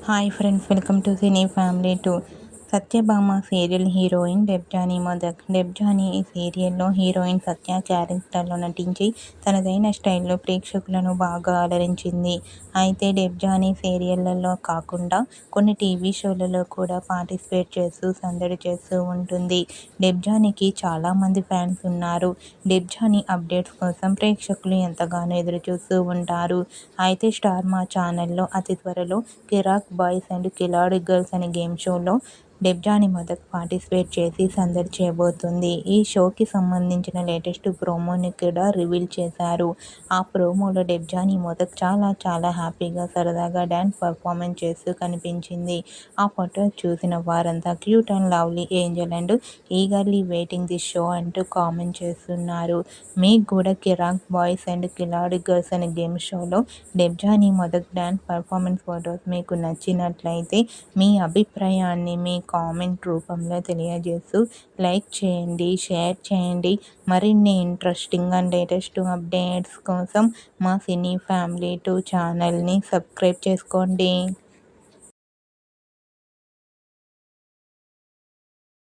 Hi friends, welcome to cine family 2. Satyabhama serial heroine Debjani Modak. Debjani ఈ సీరియల్లో heroine సత్య క్యారెక్టర్లో నటించి తనదైన స్టైల్లో ప్రేక్షకులను బాగా అలరించింది. అయితే డెబ్జానీ సీరియళ్లలో కాకుండా కొన్ని టీవీ షోలలో కూడా పార్టిసిపేట్ చేస్తూ సందడి చేస్తూ ఉంటుంది. డెబ్జానీకి చాలామంది ఫ్యాన్స్ ఉన్నారు. డెబ్జానీ అప్డేట్స్ కోసం ప్రేక్షకులు ఎంతగానో ఎదురుచూస్తూ ఉంటారు. అయితే స్టార్ మా ఛానల్లో అతి త్వరలో కిరాక్ బాయ్స్ అండ్ కిలాడి గర్ల్స్ అనే గేమ్ షోలో డెబ్జానీ మొదక్ పార్టిసిపేట్ చేసి సందడి చేయబోతుంది. ఈ షోకి సంబంధించిన లేటెస్ట్ ప్రోమోని కూడా రివీల్ చేశారు. ఆ ప్రోమోలో డెబ్జానీ మొదక్ చాలా హ్యాపీగా సరదాగా డ్యాన్స్ పర్ఫార్మెన్స్ చేస్తూ కనిపించింది. ఆ ఫోటో చూసిన వారంతా cute and lovely Angel and eagerly waiting the show అంటూ కామెంట్ చేస్తున్నారు. మీకు కూడా కిరాక్ బాయ్స్ అండ్ కిలాడి గర్ల్స్ అనే గేమ్ షోలో Debjani Modak dance performance photos మీకు నచ్చినట్లయితే మీ అభిప్రాయాన్ని మీ కామెంట్ రూపంలో తెలియజేస్తూ లైక్ చేయండి, షేర్ చేయండి. మరిన్ని ఇంట్రెస్టింగ్ అండ్ లేటెస్ట్ అప్డేట్స్ కోసం మా సినీ ఫ్యామిలీ 2 ఛానల్ని సబ్స్క్రైబ్ చేసుకోండి.